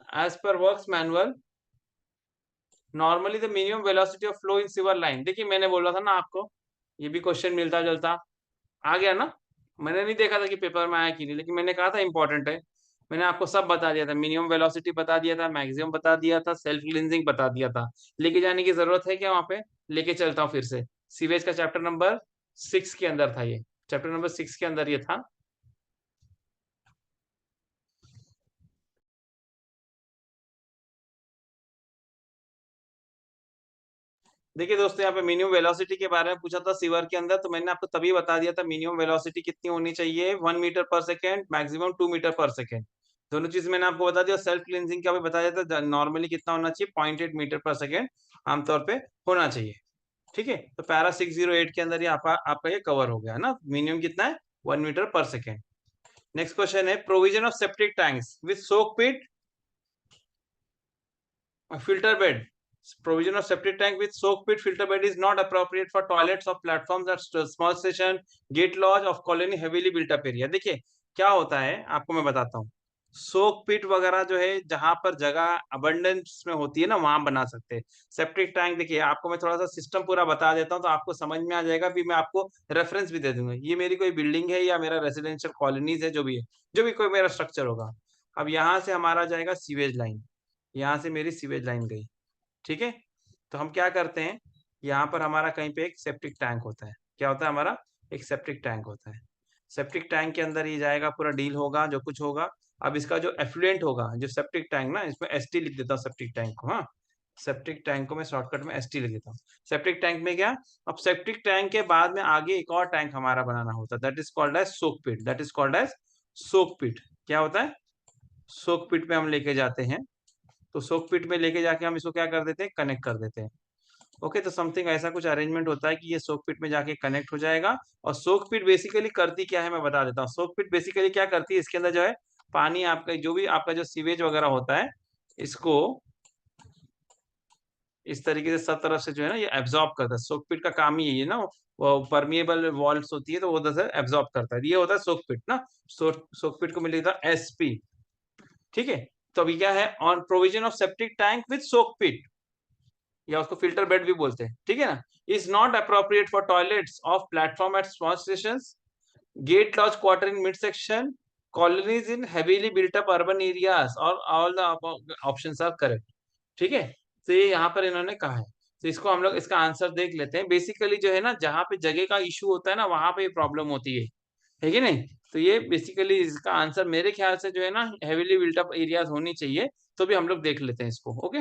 As पर works manual normally the minimum velocity of flow in sewer line. देखिए मैंने बोला था ना आपको, ये भी क्वेश्चन मिलता जुलता आ गया ना। मैंने नहीं देखा था कि पेपर में आया कि नहीं, लेकिन मैंने कहा था इंपॉर्टेंट है। मैंने आपको सब बता दिया था, मिनिमम वेलोसिटी बता दिया था, मैक्सिमम बता दिया था, सेल्फ क्लींजिंग बता दिया था। लेके जाने की जरूरत है क्या वहां पे? लेके चलता हूँ फिर से। सीवेज का चैप्टर नंबर 6 के अंदर था ये। चैप्टर नंबर 6 के अंदर ये था। देखिए दोस्तों, यहाँ पे मिनिमम वेलोसिटी के बारे में पूछा था सीवर के अंदर, तो मैंने आपको तभी बता दिया था मिनिमम वेलोसिटी कितनी होनी चाहिए, 1 मीटर पर सेकेंड, मैक्सिमम 2 मीटर पर सेकेंड। दोनों चीज मैंने आपको बता दिया। सेल्फ क्लींजिंग का भी बता दिया था, नॉर्मली कितना होना चाहिए, 0.8 मीटर पर सेकेंड आमतौर पे होना चाहिए। ठीक है, तो पैरा 608 के अंदर ये आपका ये कवर हो गया है ना। मिनिमम कितना है, 1 मीटर पर सेकेंड। नेक्स्ट क्वेश्चन है, provision of septic tanks with soak pit, filter bed. Provision of septic tank with soak pit filter bed is not appropriate for toilets of platforms at small station, gate lodge of colony heavily built up area। देखिए क्या होता है आपको मैं बताता हूँ। सोक पिट वगैरह जो है जहां पर जगह अबंडेंस में होती है ना, वहां बना सकते हैं। सेप्टिक टैंक देखिए आपको मैं थोड़ा सा सिस्टम पूरा बता देता हूँ तो आपको समझ में आ जाएगा। भी मैं आपको रेफरेंस भी दे दूंगा। ये मेरी कोई बिल्डिंग है या मेरा रेसिडेंशियल कॉलोनीज है, जो भी है, जो भी कोई मेरा स्ट्रक्चर होगा। अब यहाँ से हमारा जाएगा सीवेज लाइन, यहाँ से मेरी सीवेज लाइन गई। ठीक है, तो हम क्या करते हैं, यहाँ पर हमारा कहीं पे एक सेप्टिक टैंक होता है। क्या होता है हमारा? एक सेप्टिक टैंक होता है। सेप्टिक टैंक के अंदर ये जाएगा, पूरा डील होगा जो कुछ होगा। अब इसका जो एफ्लुएंट होगा, जो सेप्टिक टैंक ना, इसमें एसटी लिख देता हूँ सेप्टिक टैंक को। हाँ, सेप्टिक टैंक को मैं शॉर्टकट में एसटी लिख देता हूँ। सेप्टिक टैंक में क्या, अब सेप्टिक टैंक के बाद में आगे एक और टैंक हमारा बनाना होता है, that is called as soak pit. That is called as soak pit. क्या होता है? सोक पिट में हम लेके जाते हैं। तो सोक पिट में लेके जाके हम इसको क्या कर देते हैं, कनेक्ट कर देते हैं। ओके, तो समथिंग ऐसा कुछ अरेंजमेंट होता है कि ये सोक पिट में जाके कनेक्ट हो जाएगा। और सोक पिट बेसिकली करती क्या है मैं बता देता हूँ। सोक पिट बेसिकली क्या करती है, इसके अंदर जो है पानी, आपका जो भी आपका जो सीवेज वगैरह होता है, इसको इस तरीके से सब तरफ से जो है ना ये एब्जॉर्ब करता है। सोक पिट का काम ही यही है ना, वो परमिएबल वॉल्स होती है तो वो उधर से एब्जॉर्ब करता है। ये होता है सोक पिट ना। सोक पिट को मिलेगा एसपी। ठीक है, तो अभी क्या है, on provision of septic tank with soak pit, या उसको फिल्टर बेड भी बोलते हैं। ठीक है ना, is not appropriate for toilets of platform at small station, gate lodge quarter in mid section, colonies in heavily built up urban areas, और all the options are correct. ठीक है, तो ये यहाँ पर इन्होंने कहा है। तो इसको हम लोग इसका आंसर देख लेते हैं। बेसिकली जो है ना, जहाँ पे जगह का इशू होता है ना, वहां पे प्रॉब्लम होती है कि नहीं? तो ये बेसिकली इसका आंसर मेरे ख्याल से जो है ना, हेवीली बिल्ट अप एरियाज होनी चाहिए। तो भी हम लोग देख लेते हैं इसको। Okay,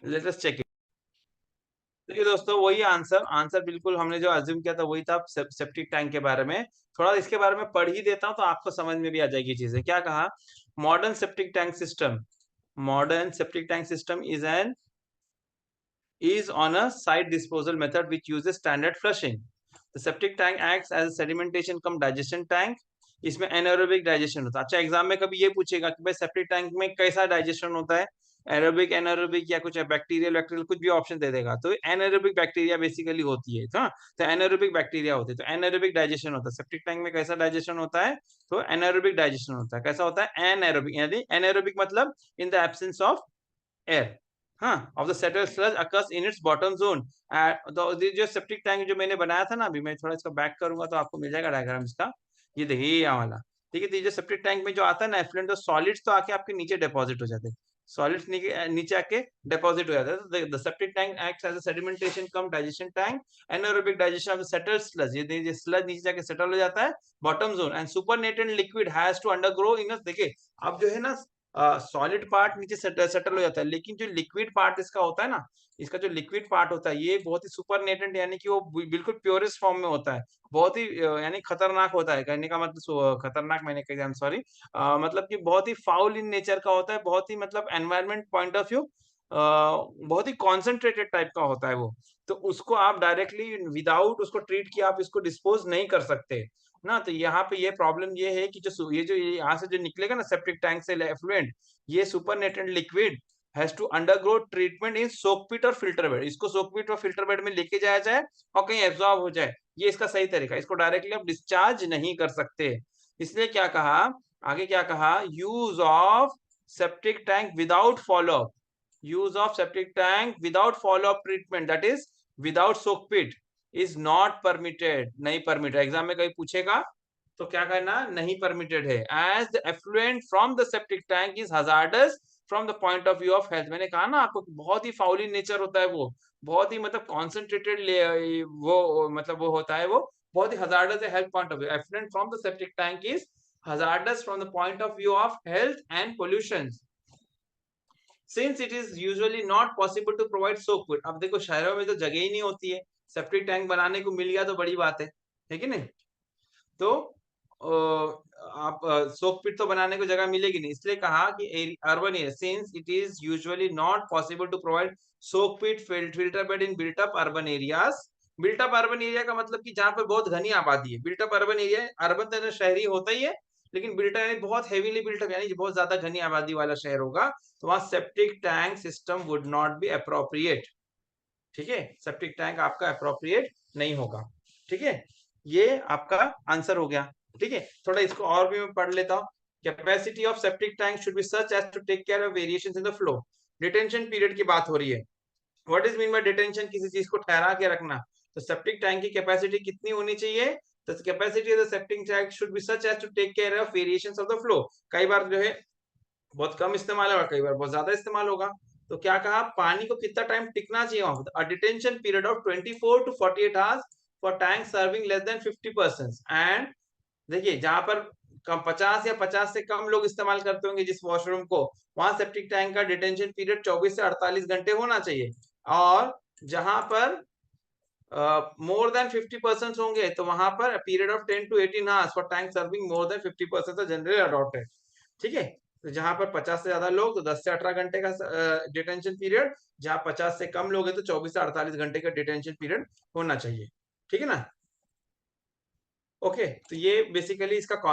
let us check. देखिए दोस्तों, वही आंसर आंसर बिल्कुल हमने जो अज्यूम किया था वही था। सेप्टिक टैंक के बारे में थोड़ा इसके बारे में पढ़ ही देता हूँ तो आपको समझ में भी आ जाएगी चीजें। क्या कहा, modern septic tank system, modern septic tank system is on a site disposal method which uses standard flushing. The septic tank acts as a sedimentation cum digestion tank. इसमें एनारोबिक डाइजेशन होता है। अच्छा, एग्जाम में कभी ये पूछेगा कि भाई सेप्टिक टैंक में कैसा डाइजेशन होता है, एरोबिक, एनारोबिक, या कुछ बैक्टीरियल बैक्टीरियल कुछ भी ऑप्शन दे देगा। तो एनारोबिक बैक्टीरिया बेसिकली होती है। तो एनारोबिक बैक्टीरिया होते हैं, तो एनारोबिक डाइजेशन होता है। सेप्टिक टैंक में कैसा डाइजेशन होता है, तो एनारोबिक डाइजेशन होता है। कैसा होता है? एनारोबिक, यानी एनारोबिक मतलब in the absence of air, हाँ, of the settle sludge occurs in its bottom zone. तो जो सेप्टिक टैंक जो मैंने बनाया था ना, अभी मैं थोड़ा इसका बैक करूंगा तो आपको मिल जाएगा डायग्राम इसका। ये देखिए ये वाला। ठीक है, तो ये जो सेप्टिक टैंक में जो आता है ना एफ्लुएंट, तो सॉलिड्स तो आके आपके नीचे डिपॉजिट हो जाते हैं। सॉलिड्स नीचे आके डिपॉजिट हो जाता है। तो the septic tank acts as a sedimentation cum digestion tank, anaerobic digestion of the settle sludge. ये स्लज नीचे जाके सेटल हो जाता है bottom zone, and supernatant liquid has to undergo in. देखिए अब जो है ना, सॉलिड पार्ट नीचे सेटल हो जाता है, लेकिन जो लिक्विड पार्ट इसका होता है ना, इसका जो लिक्विड पार्ट होता है ये बहुत ही सुपरनेटेंट, यानी कि वो बिल्कुल प्योरेस्ट फॉर्म में होता है। बहुत ही यानी खतरनाक होता है। कहने का मतलब खतरनाक मैंने कहा, आई एम सॉरी, मतलब कि बहुत ही फाउल इन नेचर का होता है। बहुत ही मतलब एनवायरनमेंट पॉइंट ऑफ व्यू बहुत ही कॉन्सेंट्रेटेड टाइप का होता है वो। तो उसको आप डायरेक्टली विदाउट उसको ट्रीट किया आप इसको डिस्पोज नहीं कर सकते ना। तो यहाँ पे ये प्रॉब्लम ये है कि ये यहाँ से जो निकलेगा ना सेप्टिक टैंक से एफ्लुएंट, ये supernatant liquid has to undergo treatment in soak pit और फिल्टर बेड। इसको सोक पिट और फिल्टर बेड में लेके जाया जाए और कहीं एब्जॉर्ब हो जाए, ये इसका सही तरीका। इसको डायरेक्टली आप डिस्चार्ज नहीं कर सकते। इसलिए क्या कहा आगे क्या कहा, use of septic tank without follow up, use of septic tank without follow up treatment, that is without soak pit is not permitted, नहीं परमिटेड। एग्जाम में कहीं पूछेगा तो क्या करना, नहीं परमिटेड है। As the effluent from the septic tank is hazardous from the point of view of health. मैंने कहा ना आपको, बहुत ही फाउली नेचर होता है वो, बहुत ही मतलब कॉन्सेंट्रेटेड वो मतलब वो होता है, वो बहुत ही हजार्डस है health point of view. Effluent from the septic tank is hazardous from the point of view of health and pollution, since it is usually not possible to provide soak pit। अब देखो शहरों में तो जगह ही नहीं होती है, सेप्टिक टैंक बनाने को मिल गया तो बड़ी बात है कि नहीं। तो आप सोक पिट तो बनाने को जगह मिलेगी नहीं, इसलिए कहा कि urban area, since it is usually not possible to provide soak pit filter bed in built up urban areas. Built up urban area का मतलब कि जहां पर बहुत घनी आबादी है, built up urban area, urban तो शहरी होता ही है, लेकिन बिल्ट यानी बहुत हेवीली बिल्ट अप, यानी बहुत ज्यादा घनी आबादी वाला शहर होगा, तो वहां septic tank system would not be appropriate. ठीक है, सेप्टिक टैंक आपका अप्रोप्रिएट नहीं होगा। ठीक है, ये आपका आंसर हो गया। ठीक है, थोड़ा इसको और भी मैं पढ़ लेता हूँ। Capacity of septic tank should be such as to take care of variations in the flow. Detention period की बात हो रही है। What is mean by detention, किसी चीज को ठहरा के रखना। तो सेप्टिक टैंक की कैपेसिटी कितनी होनी चाहिए, तो capacity of the septic tank should be such as to take care of variations of the flow. कई बार जो है बहुत कम इस्तेमाल होगा, कई बार बहुत ज्यादा इस्तेमाल होगा। तो क्या कहा, पानी को कितना टाइम टिकना चाहिए वहां पर, detention period of 24 to 48 hours for tank serving less than 50%। And देखिए जहां पर कम 50 या 50 से कम लोग इस्तेमाल करते होंगे जिस वॉशरूम को, वहां सेप्टिक टैंक का डिटेंशन पीरियड 24 से 48 घंटे होना चाहिए। और जहां पर मोर देन 50% होंगे तो वहां पर period of 10 to 18 hours for tank serving more than 50% generally adopted. ठीक है, तो जहां पर 50 से ज्यादा लोग तो 10 से 18 घंटे का डिटेंशन पीरियड, जहां 50 से कम लोग हैं तो 24 से 48 घंटे का डिटेंशन पीरियड होना चाहिए। ठीक है ना। ओके, तो ये बेसिकली इसका कॉन्सेप्ट